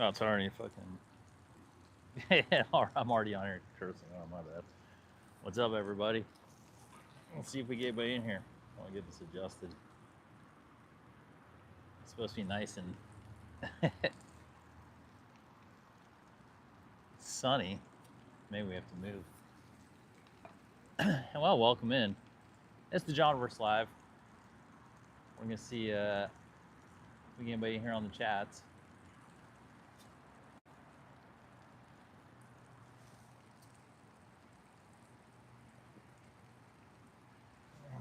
Oh, it's already fucking. I'm already on here cursing. Oh, my bad. What's up, everybody? Let's see if we get anybody in here. I want to get this adjusted. It's supposed to be nice and sunny. Maybe we have to move. Well, welcome in. It's the JOHNiVERSE Live. We're going to see if we get anybody in here on the chats.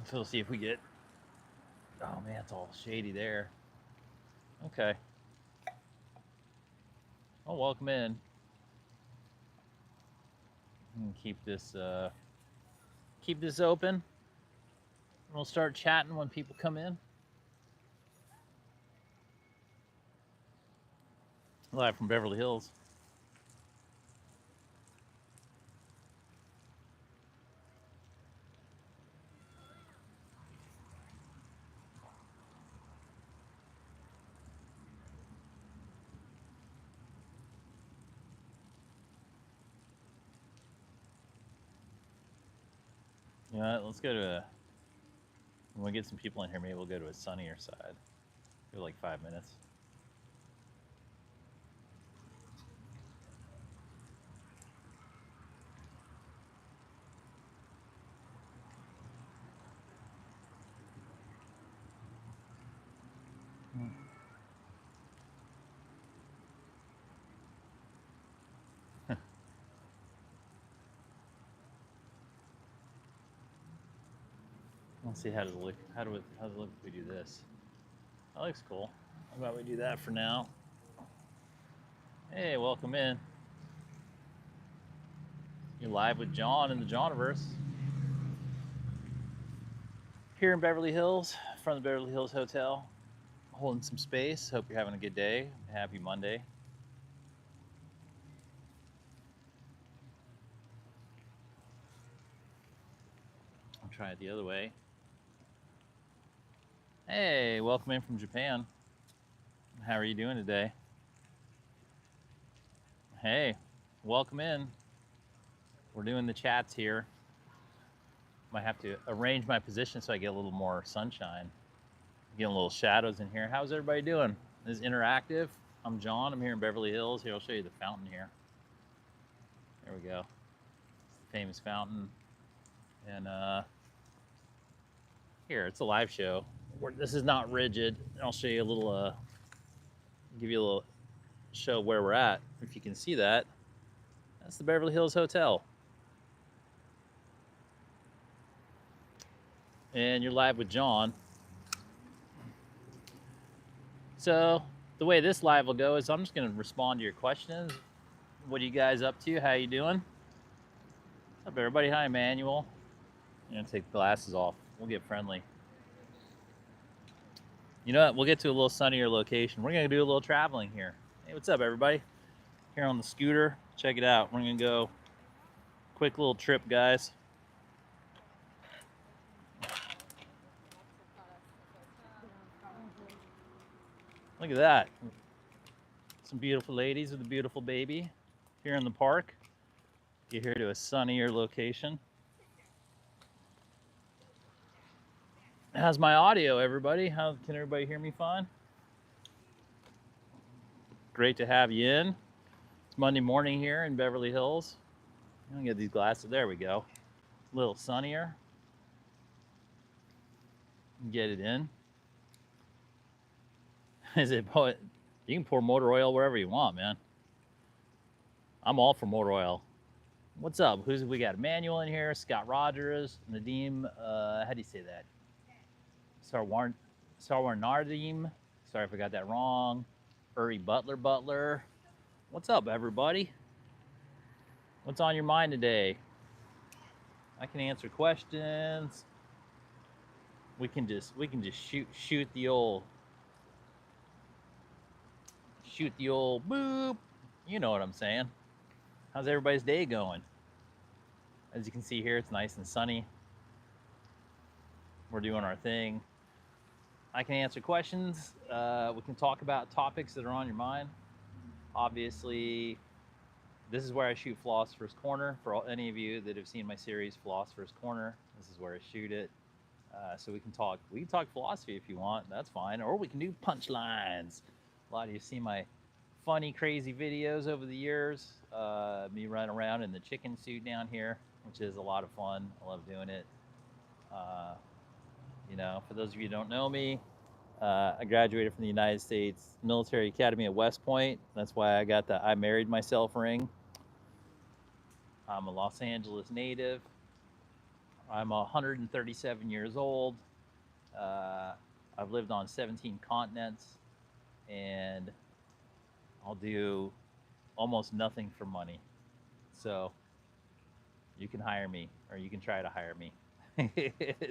So we'll see if we get. Oh man, it's all shady there. Okay. Well, welcome in. Keep this open. We'll start chatting when people come in. Live from Beverly Hills. You know what? Let's go to a. When we get some people in here, maybe we'll go to a sunnier side. For like 5 minutes. Let's see how does it look. How does it look if we do this? That looks cool. How about we do that for now? Hey, welcome in. You're live with John in the JOHNiVERSE. Here in Beverly Hills, from the Beverly Hills Hotel, holding some space. Hope you're having a good day. Happy Monday. I'll try it the other way. Hey, welcome in from Japan. How are you doing today? Hey, welcome in. We're doing the chats here. Might have to arrange my position so I get a little more sunshine. Getting a little shadows in here. How's everybody doing? This is interactive. I'm John. I'm here in Beverly Hills. Here, I'll show you the fountain here. There we go. It's the famous fountain. And here, it's a live show. This is not rigid. I'll show you a little, give you a little show where we're at. If you can see that, that's the Beverly Hills Hotel. And you're live with John. So the way this live will go is I'm just going to respond to your questions. What are you guys up to? How you doing? What's up, everybody? Hi, Emmanuel. I'm going to take the glasses off. We'll get friendly. You know what? We'll get to a little sunnier location. We're going to do a little traveling here. Hey, what's up, everybody? Here on the scooter. Check it out. We're going to go quick little trip, guys. Look at that. Some beautiful ladies with a beautiful baby here in the park. Get here to a sunnier location. How's my audio, everybody? How can everybody hear me fine? Great to have you in. It's Monday morning here in Beverly Hills. I'm gonna get these glasses. There we go. A little sunnier. Get it in. Is it? You can pour motor oil wherever you want, man. I'm all for motor oil. What's up? Who's we got? Emmanuel in here. Scott Rogers, Nadim. How do you say that? Sarwarnadim. Sorry if I got that wrong. Uri Butler. What's up, everybody? What's on your mind today? I can answer questions. We can just shoot the old boop. You know what I'm saying. How's everybody's day going? As you can see here, it's nice and sunny. We're doing our thing. I can answer questions. We can talk about topics that are on your mind. Obviously, this is where I shoot Philosopher's Corner. For any of you that have seen my series Philosopher's Corner, this is where I shoot it. So we can talk. We can talk philosophy if you want. That's fine. Or we can do punchlines. A lot of you see my funny, crazy videos over the years. Me running around in the chicken suit down here, which is a lot of fun. I love doing it. You know, for those of you who don't know me, I graduated from the United States Military Academy at West Point. That's why I got the I married myself ring. I'm a Los Angeles native. I'm 137 years old. I've lived on 17 continents, and I'll do almost nothing for money. So you can hire me, or you can try to hire me.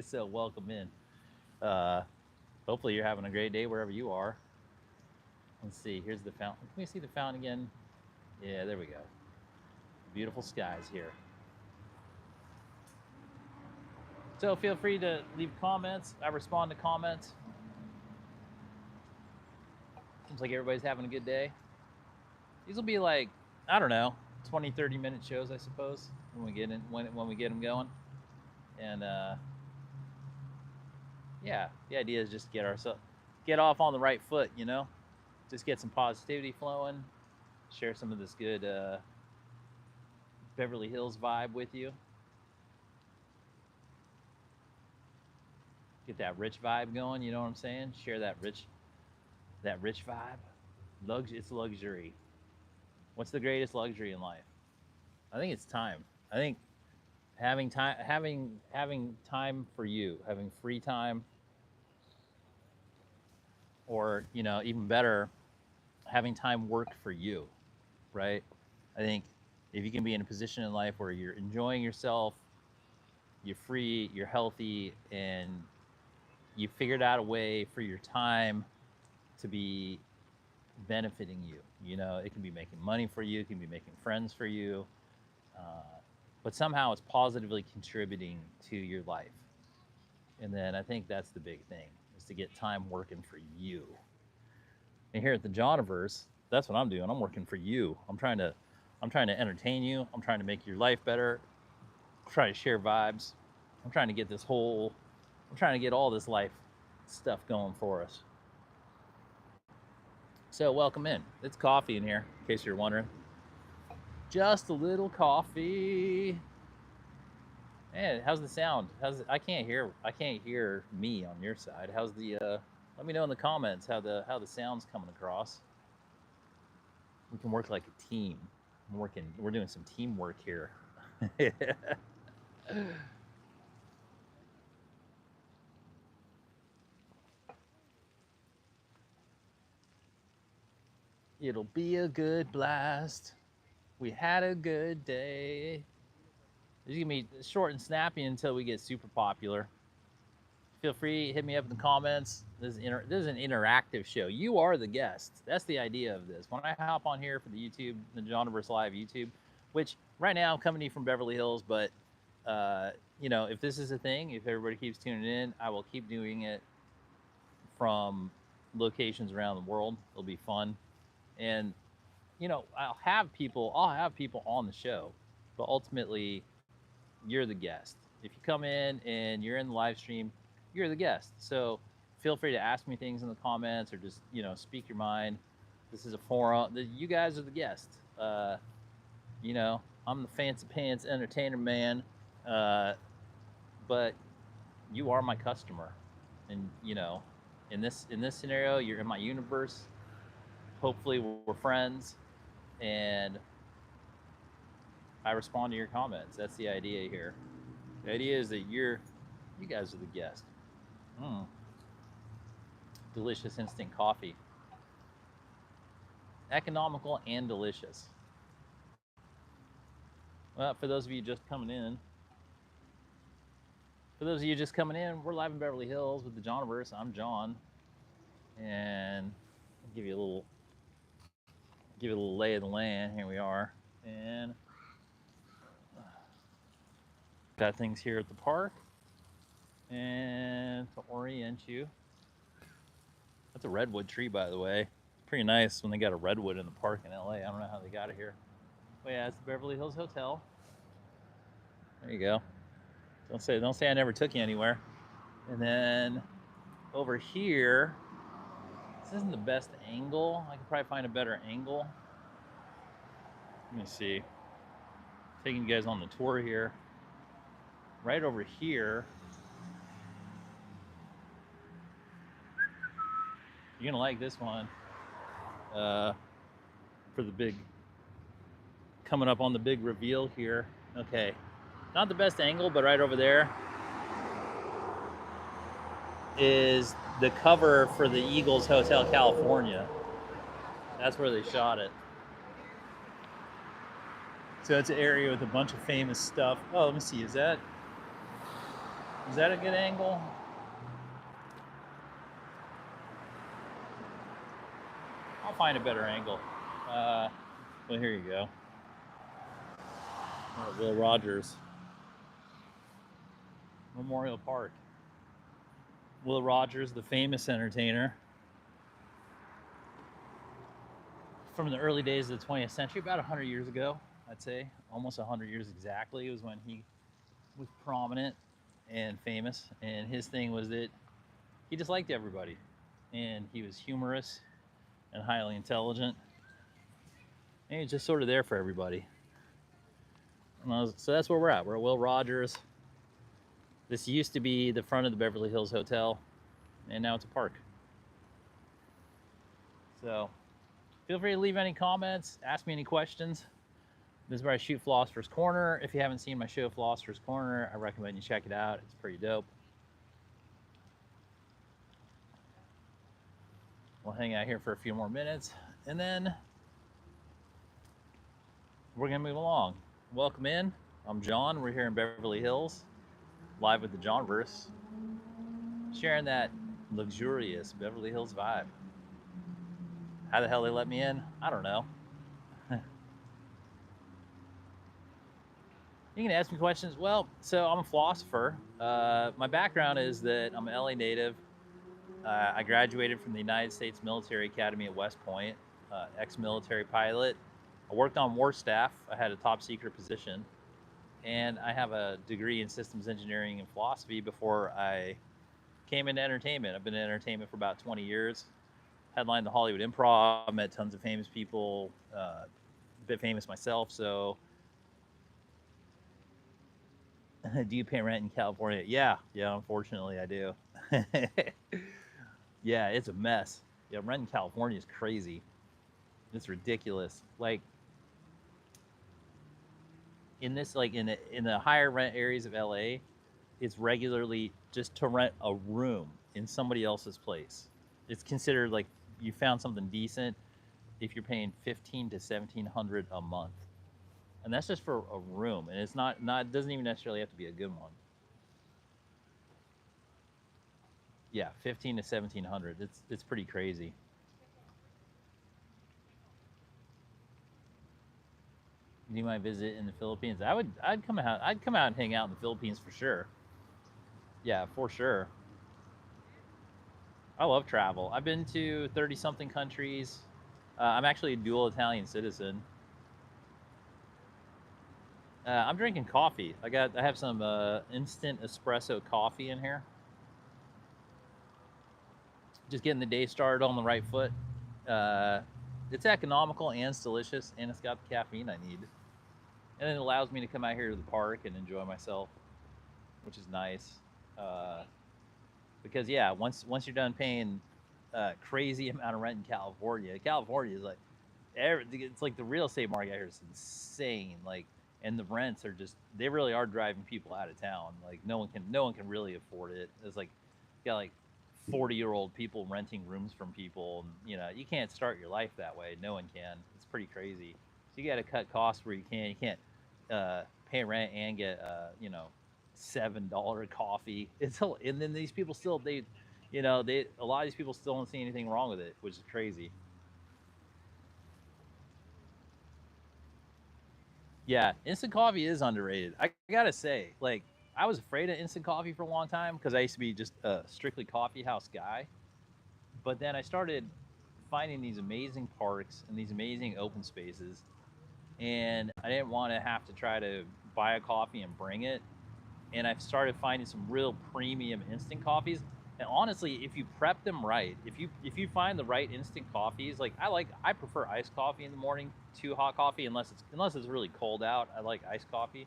So welcome in. Hopefully you're having a great day wherever you are. Let's see, here's the fountain. Can we see the fountain again? Yeah, there we go. Beautiful skies here. So feel free to leave comments. I respond to comments. Seems like everybody's having a good day. These will be like, I don't know, 20, 30-minute shows, I suppose, when we get them going. And yeah, the idea is just to get off on the right foot, you know? Just get some positivity flowing, share some of this good Beverly Hills vibe with you. Get that rich vibe going, you know what I'm saying? Share that rich vibe. It's luxury. What's the greatest luxury in life? I think it's time. I think having time for you, having free time, or, you know, even better, having time work for you, right? I think if you can be in a position in life where you're enjoying yourself, you're free, you're healthy, and you figured out a way for your time to be benefiting you. You know, it can be making money for you, it can be making friends for you, but somehow it's positively contributing to your life. And then I think that's the big thing, is to get time working for you. And here at the JOHNiVERSE, that's what I'm doing. I'm working for you. I'm trying to entertain you. I'm trying to make your life better. I'm trying to share vibes. I'm trying to get all this life stuff going for us. So welcome in. It's coffee in here, in case you're wondering. Just a little coffee. Man, how's the sound? I can't hear me on your side. How's the let me know in the comments how the sound's coming across. We can work like a team. We're doing some teamwork here. It'll be a good blast. We had a good day. It's gonna be short and snappy until we get super popular. Feel free, hit me up in the comments. This is an interactive show. You are the guest. That's the idea of this. When I hop on here for the YouTube, the JOHNiVERSE Live YouTube, which right now I'm coming to you from Beverly Hills, but you know, if this is a thing, if everybody keeps tuning in, I will keep doing it from locations around the world. It'll be fun. And you know, I'll have people on the show, but ultimately you're the guest. If you come in and you're in the live stream, you're the guest. So feel free to ask me things in the comments, or just, you know, speak your mind. This is a forum. You guys are the guest. You know, I'm the fancy pants entertainer man, but you are my customer. And you know, in this scenario, you're in my universe. Hopefully we're friends, and I respond to your comments. That's the idea here. The idea is that you guys are the guest. Delicious instant coffee. Economical and delicious. Well, for those of you just coming in, we're live in Beverly Hills with the JOHNiVERSE. I'm John, and I'll give you a little lay of the land. Here we are, and got things here at the park. And to orient you, that's a redwood tree, by the way. Pretty nice when they got a redwood in the park in LA. I don't know how they got it here. But yeah, it's the Beverly Hills Hotel. There you go. Don't say I never took you anywhere. And then over here, this isn't the best angle. I could probably find a better angle. Let me see. Taking you guys on the tour here. Right over here, you're gonna like this one. For the big, coming up on the big reveal here. Okay, not the best angle, but right over there is the cover for the Eagles Hotel California. That's where they shot it. So it's an area with a bunch of famous stuff. Oh, let me see, is that a good angle? I'll find a better angle. Well, here you go. Will Rogers Memorial Park. Will Rogers, the famous entertainer from the early days of the 20th century, about 100 years ago, I'd say, almost 100 years exactly, was when he was prominent and famous. And his thing was that he just liked everybody, and he was humorous and highly intelligent, and he was just sort of there for everybody. So that's where we're at. We're at Will Rogers. This used to be the front of the Beverly Hills Hotel, and now it's a park. So feel free to leave any comments, ask me any questions. This is where I shoot Philosopher's Corner. If you haven't seen my show, Philosopher's Corner, I recommend you check it out. It's pretty dope. We'll hang out here for a few more minutes, and then we're gonna move along. Welcome in. I'm John. We're here in Beverly Hills, live with the JOHNiVERSE, sharing that luxurious Beverly Hills vibe. How the hell they let me in? I don't know. You can ask me questions. Well, so I'm a philosopher. My background is that I'm an LA native. I graduated from the United States Military Academy at West Point, ex-military pilot. I worked on war staff. I had a top secret position, and I have a degree in systems engineering and philosophy before I came into entertainment. I've been in entertainment for about 20 years. Headlined the Hollywood Improv, met tons of famous people, a bit famous myself. So, do you pay rent in California? Yeah, unfortunately I do. Yeah, it's a mess. Yeah, rent in California is crazy. It's ridiculous. Like, in the higher rent areas of LA, it's regularly just to rent a room in somebody else's place. It's considered like you found something decent if you're paying $1,500 to $1,700 a month, and that's just for a room. And it's not it doesn't even necessarily have to be a good one. Yeah, $1,500 to $1,700. It's pretty crazy. You might visit in the Philippines. I'd come out and hang out in the Philippines for sure. Yeah, for sure. I love travel. I've been to 30 something countries. I'm actually a dual Italian citizen. I'm drinking coffee. I have some instant espresso coffee in here. Just getting the day started on the right foot. It's economical and it's delicious, and it's got the caffeine I need. And it allows me to come out here to the park and enjoy myself, which is nice. Because yeah, once you're done paying crazy amount of rent in California is like it's like the real estate market here is insane. Like, and the rents are just, they really are driving people out of town. Like no one can really afford it. It's like you got like 40-year-old people renting rooms from people, and you can't start your life that way. No one can. It's pretty crazy. So you got to cut costs where you can. You can't pay rent and get $7 coffee. And then these people still a lot of these people still don't see anything wrong with it, which is crazy. Yeah, instant coffee is underrated. I gotta say, like, I was afraid of instant coffee for a long time because I used to be just a strictly coffee house guy. But then I started finding these amazing parks and these amazing open spaces, and I didn't want to have to try to buy a coffee and bring it. And I've started finding some real premium instant coffees. And honestly, if you prep them right, if you find the right instant coffees, like I prefer iced coffee in the morning to hot coffee unless it's really cold out. I like iced coffee.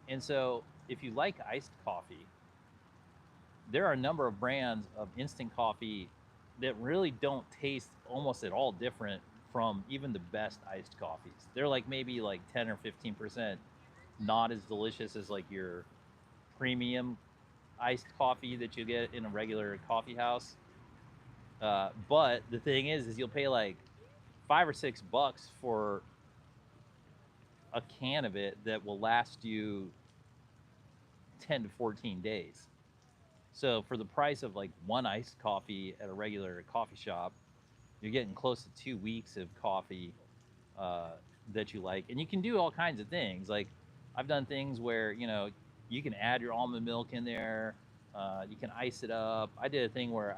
And so if you like iced coffee, there are a number of brands of instant coffee that really don't taste almost at all different from even the best iced coffees. They're like maybe like 10 or 15% not as delicious as like your premium iced coffee that you get in a regular coffee house. But the thing is you'll pay like $5 or $6 for a can of it that will last you 10 to 14 days. So for the price of like one iced coffee at a regular coffee shop, you're getting close to 2 weeks of coffee uh, that you like, and you can do all kinds of things. Like I've done things where you can add your almond milk in there. You can ice it up. I did a thing where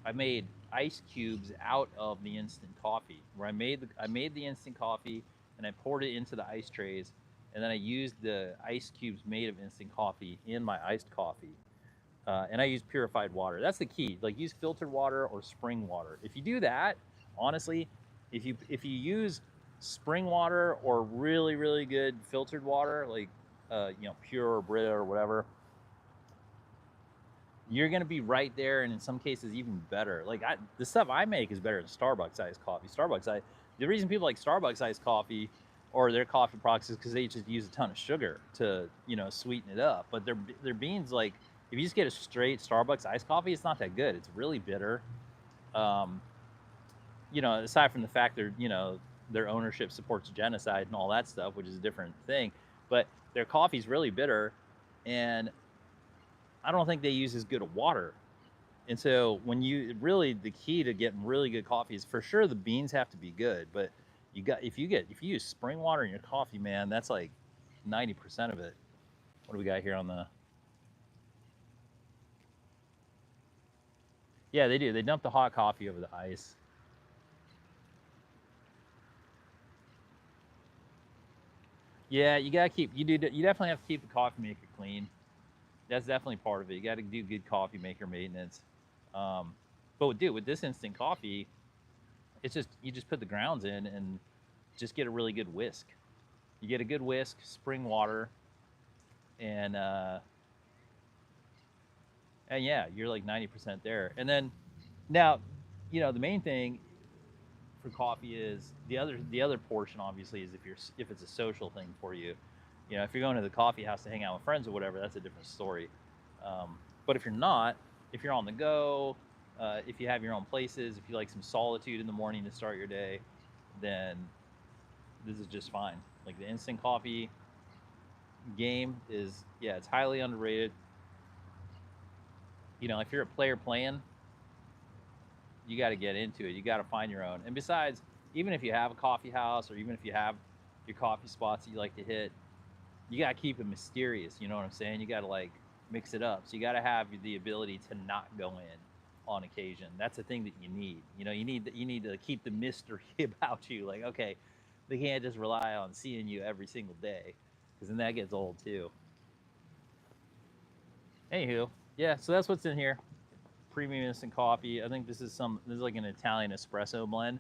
I made ice cubes out of the instant coffee, where I made the instant coffee and I poured it into the ice trays, and then I used the ice cubes made of instant coffee in my iced coffee. And I use purified water. That's the key. Like use filtered water or spring water. If you do that, honestly, if you use spring water or really really good filtered water, like Pure or Brita or whatever, you're gonna be right there, and in some cases even better. Like the stuff I make is better than Starbucks iced coffee. The reason people like Starbucks iced coffee or their coffee products is because they just use a ton of sugar to sweeten it up. But their beans, like if you just get a straight Starbucks iced coffee, it's not that good. It's really bitter. Um, Aside from the fact their ownership supports genocide and all that stuff, which is a different thing, but their coffee's really bitter, and I don't think they use as good a water. And so the key to getting really good coffee is for sure the beans have to be good, but if you use spring water in your coffee, man, that's like 90% of it. What do we got here on the? Yeah, they do. They dump the hot coffee over the ice. Yeah, you definitely have to keep the coffee maker clean. That's definitely part of it. You got to do good coffee maker maintenance. Um, but with this instant coffee, it's just you just put the grounds in and just get a really good whisk. You get a good whisk, spring water, and yeah, you're like 90% there. And then now, the main thing for coffee is the other portion. Obviously, is if it's a social thing for you. If you're going to the coffee house to hang out with friends or whatever, that's a different story. But if you're not, if you're on the go, if you have your own places, if you like some solitude in the morning to start your day, then this is just fine. Like the instant coffee game is, yeah, it's highly underrated. If you're a player playing, you got to get into it. You got to find your own. And besides, even if you have a coffee house or even if you have your coffee spots that you like to hit, you got to keep it mysterious. You know what I'm saying? You got to like mix it up. So you got to have the ability to not go in on occasion. That's the thing that you need. You need to keep the mystery about you. Like, okay, they can't just rely on seeing you every single day, because then that gets old too. Anywho, yeah. So that's what's in here. Premium instant coffee. I think this is like an Italian espresso blend,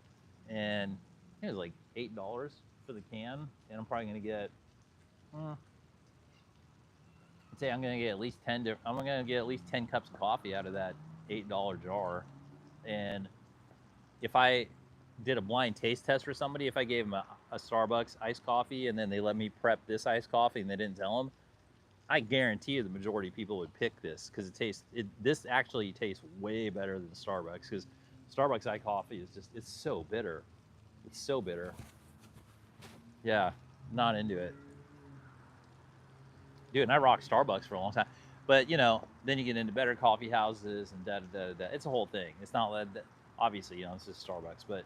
and it was like $8 for the can, and I'm probably gonna get. I'd say I'm gonna get at least I'm gonna get at least 10 cups of coffee out of that $8 jar, and if I did a blind taste test for somebody, if I gave them a Starbucks iced coffee and then they let me prep this iced coffee and they didn't tell them, I guarantee you the majority of people would pick this because this actually tastes way better than Starbucks, because Starbucks iced coffee is just, it's so bitter. It's so bitter. Yeah, not into it. Dude, and I rocked Starbucks for a long time. But then you get into better coffee houses and da da da da. It's a whole thing. It's not that obviously, it's just Starbucks, but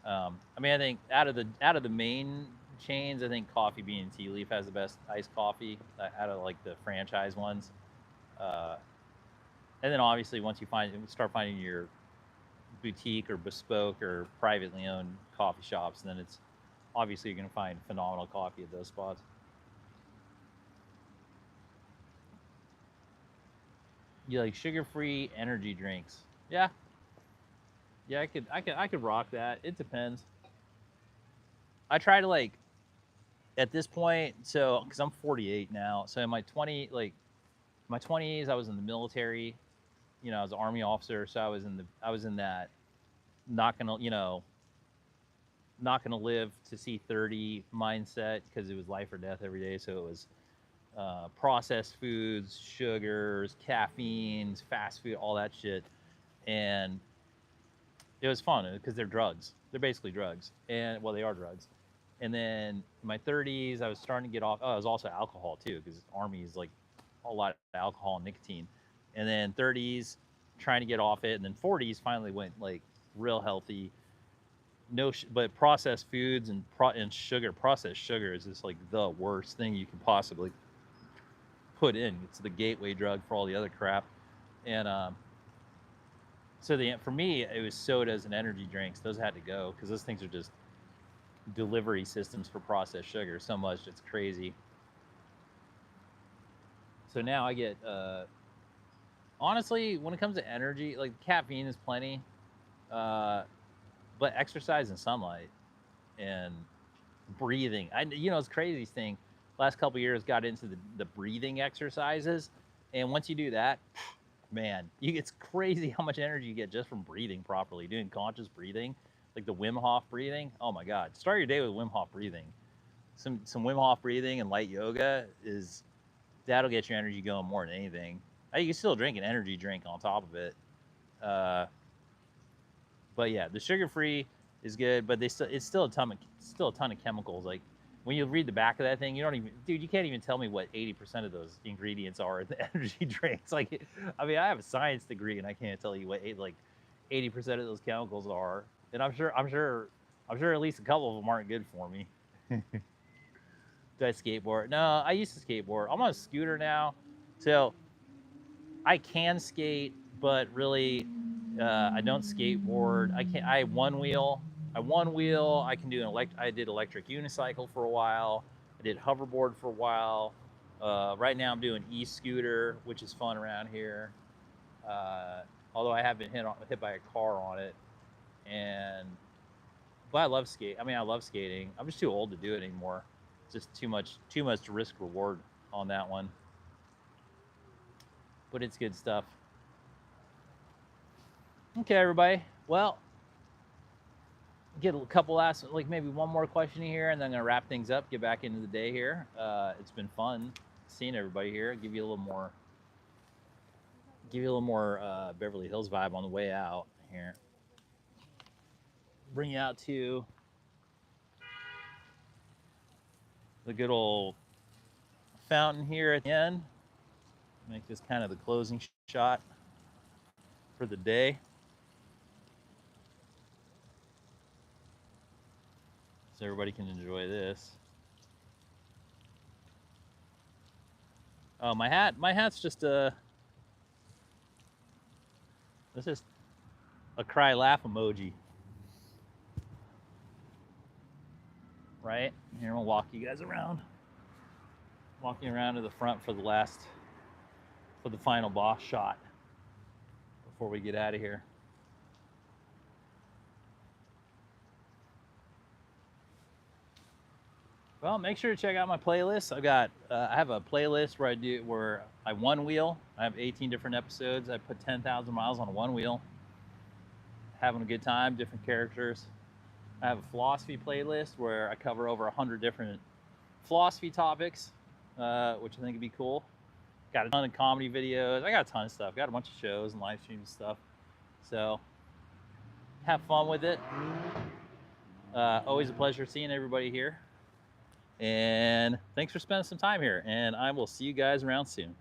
I mean, I think out of the main chains, I think Coffee Bean and Tea Leaf has the best iced coffee out of like the franchise ones. Uh, and then obviously once you start finding your boutique or bespoke or privately owned coffee shops, then it's obviously you're going to find phenomenal coffee at those spots. You like sugar-free energy drinks? Yeah, yeah, I could rock that. It depends. I try to like at this point, so because I'm 48 now, so in my 20s, I was in the military. You know, I was an Army officer, so I was in that not gonna not gonna live to see 30 mindset because it was life or death every day. So it was processed foods, sugars, caffeines, fast food, all that shit, and it was fun because they're drugs. They're basically drugs, and well, they are drugs. And then in my 30s, I was starting to get off. Oh, it was also alcohol too, because Army is like a lot of alcohol and nicotine. And then 30s, trying to get off it, and then 40s finally went like real healthy. No, but processed foods and processed sugar is just like the worst thing you can possibly put in. It's the gateway drug for all the other crap. And so for me, it was sodas and energy drinks. Those had to go because those things are just delivery systems for processed sugar so much it's crazy. So now I get honestly, when it comes to energy, like caffeine is plenty, but exercise and sunlight and breathing. It's crazy thing. Last couple of years got into the breathing exercises, and once you do that, man, it's crazy how much energy you get just from breathing properly, doing conscious breathing, like the Wim Hof breathing. Oh my God, start your day with Wim Hof breathing. Some Wim Hof breathing and light yoga that'll get your energy going more than anything. You can still drink an energy drink on top of it, but yeah, the sugar free is good, but it's still a ton of chemicals. Like when you read the back of that thing, you can't even tell me what 80% of those ingredients are in the energy drinks. Like, I mean, I have a science degree and I can't tell you what 80% of those chemicals are, and I'm sure at least a couple of them aren't good for me. Do I skateboard? No, I used to skateboard. I'm on a scooter now, so I can skate, but really, I don't skateboard. I can't. I have one wheel. I can do I did electric unicycle for a while. I did hoverboard for a while. Right now, I'm doing e-scooter, which is fun around here. Although I have been hit by a car on it, but I love skate. I mean, I love skating. I'm just too old to do it anymore. It's just too much risk reward on that one. But it's good stuff. Okay, everybody. Well, get a couple last, like maybe one more question here, and then I'm gonna wrap things up. Get back into the day here. It's been fun seeing everybody here. Give you a little more Beverly Hills vibe on the way out here. Bring you out to the good old fountain here at the end. Make this kind of the closing shot for the day. So everybody can enjoy this. Oh, my hat's just this is a cry laugh emoji. Right? Here, we'll walk you guys around. Walking around to the front for the final boss shot before we get out of here. Well, make sure to check out my playlist. I have a playlist where I one wheel. I have 18 different episodes. I put 10,000 miles on a one wheel. Having a good time, different characters. I have a philosophy playlist where I cover over 100 different philosophy topics, which I think would be cool. Got a ton of comedy videos. I got a ton of stuff. Got a bunch of shows and live streams and stuff. So have fun with it. Always a pleasure seeing everybody here. And thanks for spending some time here. And I will see you guys around soon.